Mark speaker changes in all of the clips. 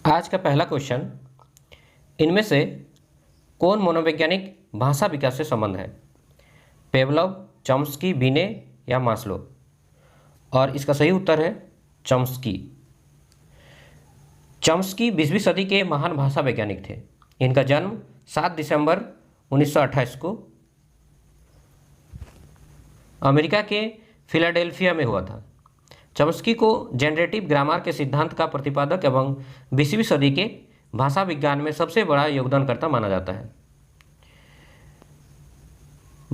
Speaker 1: आज का पहला क्वेश्चन, इनमें से कौन मनोवैज्ञानिक भाषा विकास से संबंध है? पेवलोव, चॉम्स्की, बिने या मास्लो? और इसका सही उत्तर है चॉम्स्की। चॉम्स्की 20वीं सदी के महान भाषा वैज्ञानिक थे। इनका जन्म 7 दिसंबर 1928 को अमेरिका के फिलाडेल्फिया में हुआ था। चॉम्स्की को जनरेटिव ग्रामर के सिद्धांत का प्रतिपादक एवं 20वीं सदी के भाषा विज्ञान में सबसे बड़ा योगदानकर्ता माना जाता है।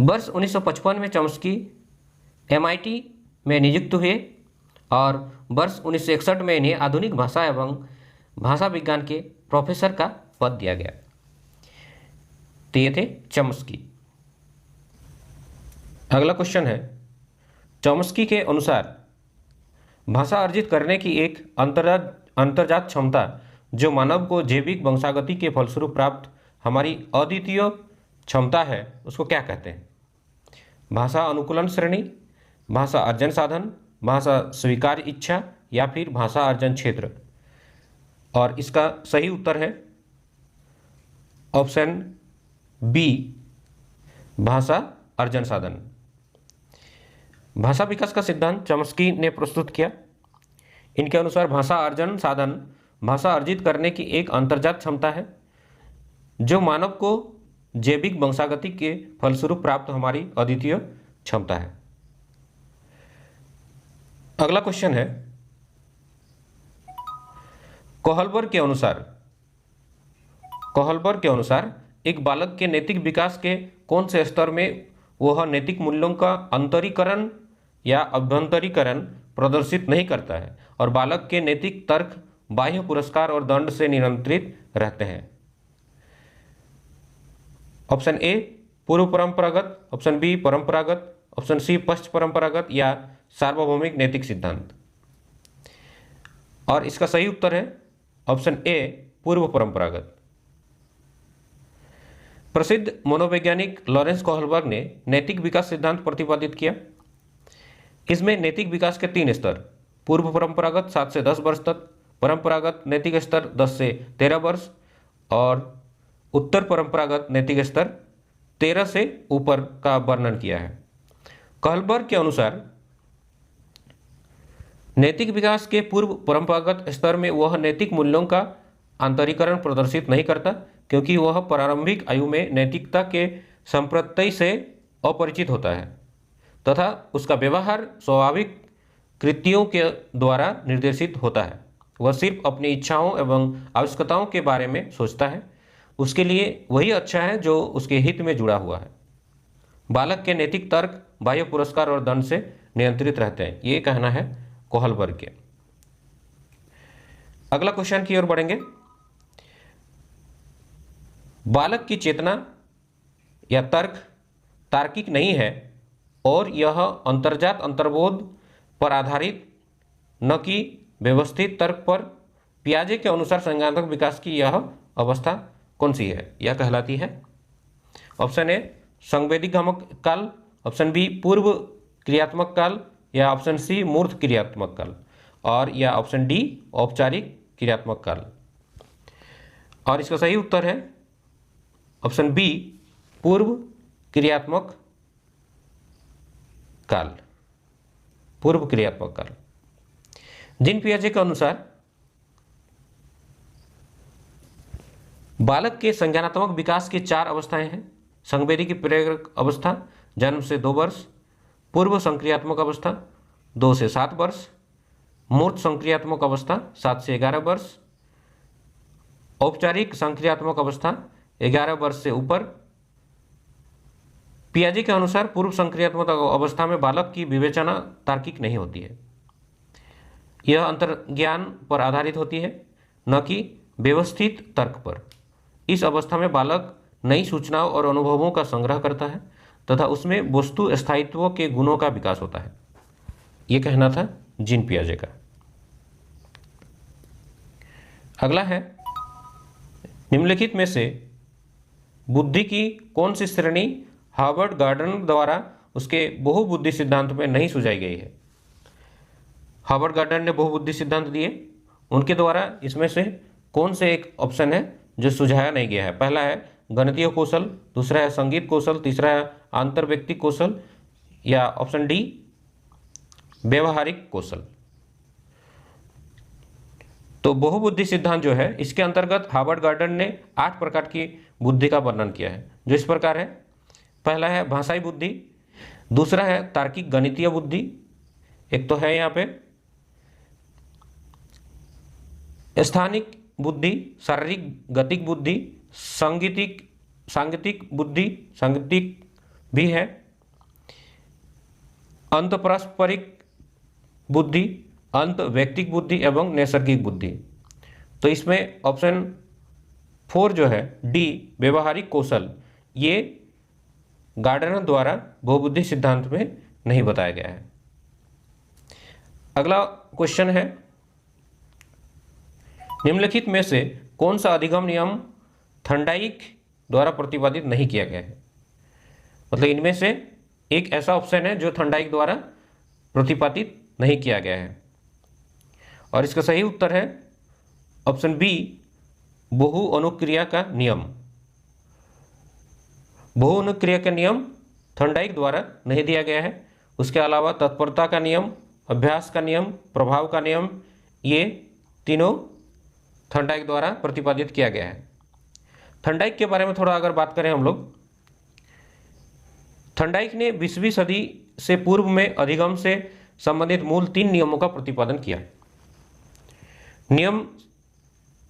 Speaker 1: वर्ष 1955 में चॉम्स्की MIT में नियुक्त हुए और वर्ष 1961 में इन्हें आधुनिक भाषा एवं भाषा विज्ञान के प्रोफेसर का पद दिया गया। तो ये थे चॉम्स्की। अगला क्वेश्चन है, चॉम्स्की के अनुसार भाषा अर्जित करने की एक अंतर्जात क्षमता जो मानव को जैविक वंशागति के फलस्वरूप प्राप्त हमारी अद्वितीय क्षमता है, उसको क्या कहते हैं? भाषा अनुकूलन श्रेणी, भाषा अर्जन साधन, भाषा स्वीकार इच्छा या फिर भाषा अर्जन क्षेत्र? और इसका सही उत्तर है ऑप्शन बी, भाषा अर्जन साधन। भाषा विकास का सिद्धांत चॉम्स्की ने प्रस्तुत किया। इनके अनुसार भाषा अर्जन साधन भाषा अर्जित करने की एक अंतर्जात क्षमता है जो मानव को जैविक वंशागति के फलस्वरूप प्राप्त हमारी अद्वितीय क्षमता है। अगला क्वेश्चन है, कोहलबर्ग के अनुसार एक बालक के नैतिक विकास के कौन से स्तर में वह नैतिक मूल्यों का अंतरीकरण या अभ्यंतरीकरण प्रदर्शित नहीं करता है और बालक के नैतिक तर्क बाह्य पुरस्कार और दंड से नियंत्रित रहते हैं? ऑप्शन ए पूर्व परंपरागत, ऑप्शन बी परंपरागत, ऑप्शन सी पश्च परंपरागत या सार्वभौमिक नैतिक सिद्धांत? और इसका सही उत्तर है ऑप्शन ए पूर्व परंपरागत। प्रसिद्ध मनोवैज्ञानिक लॉरेंस कोहलबर्ग ने नैतिक विकास सिद्धांत प्रतिपादित किया। इसमें नैतिक विकास के 3 स्तर, पूर्व परंपरागत 7 से 10 वर्ष तक, परंपरागत नैतिक स्तर 10 से 13 वर्ष और उत्तर परंपरागत नैतिक स्तर 13 से ऊपर का वर्णन किया है। कोहलबर्ग के अनुसार नैतिक विकास के पूर्व परंपरागत स्तर में वह नैतिक मूल्यों का आंतरिकरण प्रदर्शित नहीं करता क्योंकि वह प्रारंभिक आयु में नैतिकता के संप्रत्यय से अपरिचित होता है तथा उसका व्यवहार स्वाभाविक कृत्यों के द्वारा निर्देशित होता है। वह सिर्फ अपनी इच्छाओं एवं आवश्यकताओं के बारे में सोचता है। उसके लिए वही अच्छा है जो उसके हित में जुड़ा हुआ है। बालक के नैतिक तर्क बाह्य पुरस्कार और दंड से नियंत्रित रहते हैं, ये कहना है कोहलबर्ग के। अगला क्वेश्चन की ओर बढ़ेंगे। बालक की चेतना या तर्क तार्किक नहीं है और यह अंतर्जात अंतर्बोध पर आधारित न कि व्यवस्थित तर्क पर। पियाजे के अनुसार संज्ञानात्मक विकास की यह अवस्था कौन सी है? यह कहलाती है ऑप्शन ए संवेदीगामक काल, ऑप्शन बी पूर्व क्रियात्मक काल या ऑप्शन सी मूर्त क्रियात्मक काल और या ऑप्शन डी औपचारिक क्रियात्मक काल। और इसका सही उत्तर है ऑप्शन बी पूर्व क्रियात्मक काल, पूर्व क्रियात्मक काल। जीन पियाजे के अनुसार बालक के संज्ञानात्मक विकास की 4 अवस्थाएं हैं। संवेदी की प्रेरक अवस्था जन्म से 2 वर्ष, पूर्व संक्रियात्मक अवस्था 2 से 7 वर्ष, मूर्त संक्रियात्मक अवस्था 7 से 11 वर्ष, औपचारिक संक्रियात्मक अवस्था 11 वर्ष से ऊपर। पियाजे के अनुसार पूर्व संक्रियात्मक अवस्था में बालक की विवेचना तार्किक नहीं होती है, यह अंतर्ज्ञान पर आधारित होती है न कि व्यवस्थित तर्क पर। इस अवस्था में बालक नई सूचनाओं और अनुभवों का संग्रह करता है तथा उसमें वस्तु स्थायित्व के गुणों का विकास होता है, यह कहना था जीन पियाजे का। अगला है, निम्नलिखित में से बुद्धि की कौन सी श्रेणी हार्वर्ड गार्डनर द्वारा उसके बहुबुद्धि सिद्धांत में नहीं सुझाई गई है? हार्वर्ड गार्डनर ने बहुबुद्धि सिद्धांत दिए, उनके द्वारा इसमें से कौन से एक ऑप्शन है जो सुझाया नहीं गया है? पहला है गणितीय कौशल, दूसरा है संगीत कौशल, तीसरा है आंतरव्यक्तिक कौशल, या ऑप्शन डी व्यवहारिक कौशल। तो बहुबुद्धि सिद्धांत जो है इसके अंतर्गत हार्वर्ड गार्डन ने 8 प्रकार की बुद्धि का वर्णन किया है, जो इस प्रकार है। पहला है भाषाई बुद्धि, दूसरा है तार्किक गणितीय बुद्धि, एक तो है यहाँ पे स्थानिक बुद्धि, शारीरिक गतिक बुद्धि, सांगीतिक बुद्धि, सांगीतिक भी है, अंतपारस्परिक बुद्धि, अंतवैयक्तिक बुद्धि एवं नैसर्गिक बुद्धि। तो इसमें ऑप्शन 4 जो है डी व्यवहारिक कौशल, ये गार्डनर द्वारा बहुबुद्धि सिद्धांत में नहीं बताया गया है। अगला क्वेश्चन है, निम्नलिखित में से कौन सा अधिगम नियम थॉर्नडाइक द्वारा प्रतिपादित नहीं किया गया है? मतलब इनमें से एक ऐसा ऑप्शन है जो थॉर्नडाइक द्वारा प्रतिपादित नहीं किया गया है, और इसका सही उत्तर है ऑप्शन बी बहु अनुक्रिया का नियम। बहु अनुक्रिया का नियम थॉर्नडाइक द्वारा नहीं दिया गया है। उसके अलावा तत्परता का नियम, अभ्यास का नियम, प्रभाव का नियम, ये तीनों थॉर्नडाइक द्वारा प्रतिपादित किया गया है। थॉर्नडाइक के बारे में थोड़ा अगर बात करें हम लोग, थॉर्नडाइक ने 20वीं सदी से पूर्व में अधिगम से संबंधित मूल 3 नियमों का प्रतिपादन किया।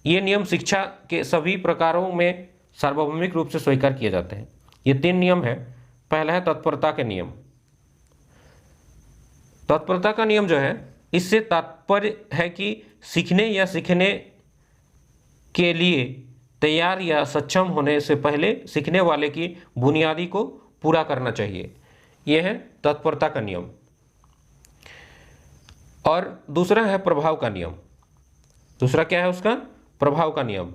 Speaker 1: ये नियम शिक्षा के सभी प्रकारों में सार्वभौमिक रूप से स्वीकार किए जाते हैं। ये 3 नियम है। पहला है तत्परता के नियम। तत्परता का नियम जो है, इससे तात्पर्य है कि सीखने या सीखने के लिए तैयार या सक्षम होने से पहले सीखने वाले की बुनियादी को पूरा करना चाहिए। यह है तत्परता का नियम। और दूसरा है प्रभाव का नियम। दूसरा क्या है उसका? प्रभाव का नियम।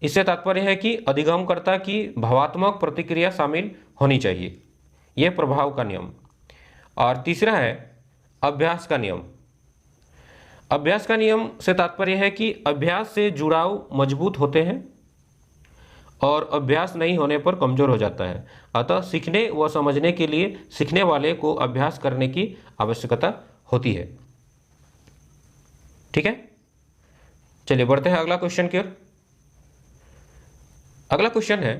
Speaker 1: इससे तात्पर्य है कि अधिगमकर्ता की भावात्मक प्रतिक्रिया शामिल होनी चाहिए। यह प्रभाव का नियम। और तीसरा है अभ्यास का नियम। अभ्यास का नियम से तात्पर्य है कि अभ्यास से जुड़ाव मजबूत होते हैं और अभ्यास नहीं होने पर कमजोर हो जाता है। अतः सीखने व समझने के लिए सीखने वाले को अभ्यास करने की आवश्यकता होती है। ठीक है, चलिए बढ़ते हैं अगला क्वेश्चन की ओर। अगला क्वेश्चन है,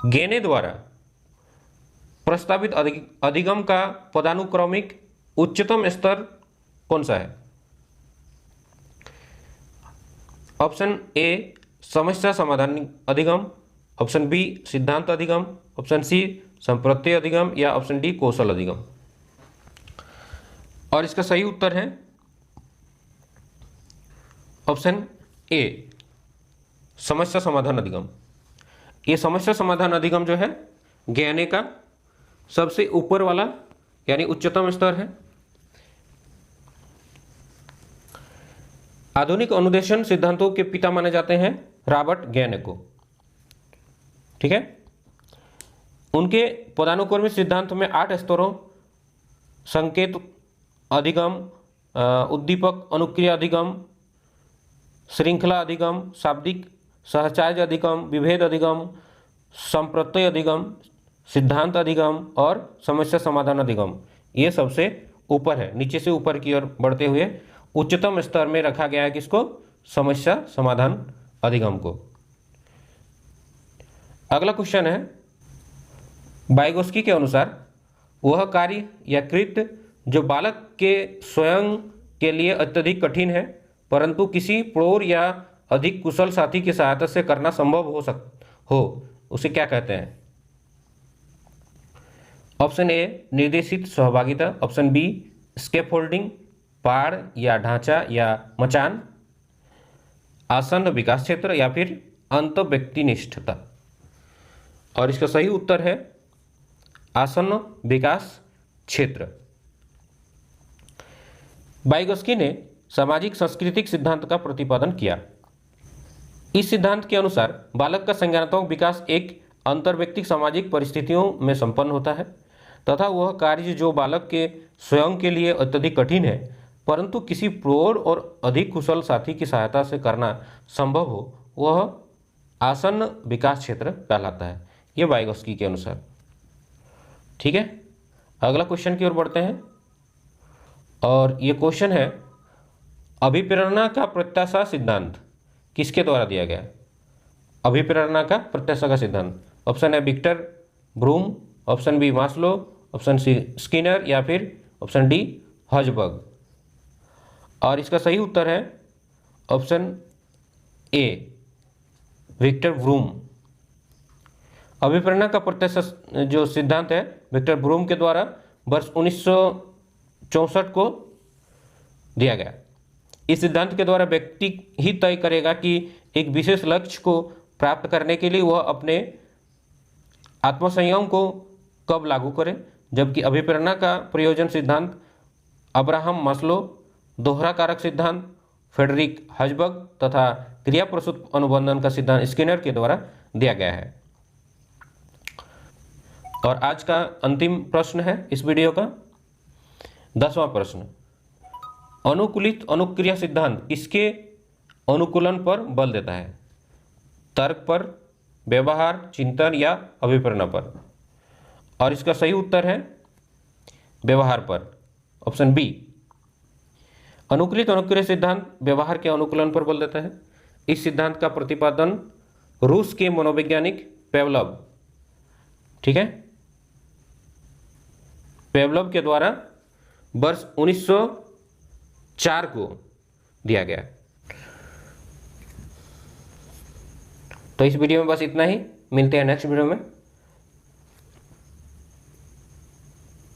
Speaker 1: गेने द्वारा प्रस्तावित अधिगम का पदानुक्रमिक उच्चतम स्तर कौन सा है? ऑप्शन ए समस्या समाधान अधिगम, ऑप्शन बी सिद्धांत अधिगम, ऑप्शन सी संप्रत्यय अधिगम, या ऑप्शन डी कौशल अधिगम। और इसका सही उत्तर है ऑप्शन ए समस्या समाधान अधिगम। ये समस्या समाधान अधिगम जो है ज्ञाने का सबसे ऊपर वाला यानी उच्चतम स्तर है। आधुनिक अनुदेशन सिद्धांतों के पिता माने जाते हैं रॉबर्ट गेने को। ठीक है, उनके पदानुक्रमिक सिद्धांत में 8 स्तरों संकेत अधिगम, उद्दीपक अनुक्रिया अधिगम, श्रृंखला अधिगम, शाब्दिक सहचार्य अधिगम, विभेद अधिगम, संप्रत्यय अधिगम, सिद्धांत अधिगम और समस्या समाधान अधिगम, ये सबसे ऊपर है। नीचे से ऊपर की ओर बढ़ते हुए उच्चतम स्तर में रखा गया है किसको? समस्या समाधान अधिगम को। अगला क्वेश्चन है, वाइगोस्की के अनुसार वह कार्य या कृत्य जो बालक के स्वयं के लिए अत्यधिक कठिन है परंतु किसी प्रौढ़ या अधिक कुशल साथी की सहायता से करना संभव हो उसे क्या कहते हैं? ऑप्शन ए निर्देशित सहभागिता, ऑप्शन बी स्कैफोल्डिंग, पाड़ या ढांचा या मचान, आसन्न विकास क्षेत्र, या फिर अंतव्यक्तिनिष्ठता। और इसका सही उत्तर है आसन्न विकास क्षेत्र। वाइगोस्की ने सामाजिक सांस्कृतिक सिद्धांत का प्रतिपादन किया। इस सिद्धांत के अनुसार बालक का संज्ञानात्मक विकास एक अंतर्व्यक्तिक सामाजिक परिस्थितियों में संपन्न होता है तथा वह कार्य जो बालक के स्वयं के लिए अत्यधिक कठिन है परंतु किसी प्रौढ़ और अधिक कुशल साथी की सहायता से करना संभव हो वह आसन्न विकास क्षेत्र कहलाता है, ये वाइगोस्की के अनुसार। ठीक है, अगला क्वेश्चन की ओर बढ़ते हैं और ये क्वेश्चन है, अभिप्रेरणा का प्रत्याशा सिद्धांत किसके द्वारा दिया गया? अभिप्रेरणा का प्रत्याशा का सिद्धांत, ऑप्शन है Victor Vroom, option B Maslow, option C Skinner या फिर ऑप्शन डी हर्ज़बर्ग। और इसका सही उत्तर है ऑप्शन ए विक्टर ब्रूम। अभिप्रेरणा का प्रत्याशा जो सिद्धांत है विक्टर ब्रूम के द्वारा वर्ष 1964 को दिया गया। इस सिद्धांत के द्वारा व्यक्ति ही तय करेगा कि एक विशेष लक्ष्य को प्राप्त करने के लिए वह अपने आत्मसंयम को कब लागू करे, जबकि अभिप्रेरणा का प्रयोजन सिद्धांत अब्राहम मास्लो, दोहरा कारक सिद्धांत फ्रेडरिक हर्ज़बर्ग तथा क्रिया प्रसूत अनुबंधन का सिद्धांत स्किनर के द्वारा दिया गया है। और आज का अंतिम प्रश्न है इस वीडियो का 10वां प्रश्न, अनुकूलित अनुक्रिया सिद्धांत किसके अनुकूलन पर बल देता है? तर्क पर, व्यवहार, चिंतन या अभिप्रेरणा पर? और इसका सही उत्तर है व्यवहार पर, ऑप्शन बी। अनुकूलित अनुक्रिया सिद्धांत व्यवहार के अनुकूलन पर बल देता है। इस सिद्धांत का प्रतिपादन रूस के मनोवैज्ञानिक पेवलव, ठीक है, पेवलव के द्वारा वर्ष 1904 को दिया गया। तो इस वीडियो में बस इतना ही, मिलते हैं नेक्स्ट वीडियो में।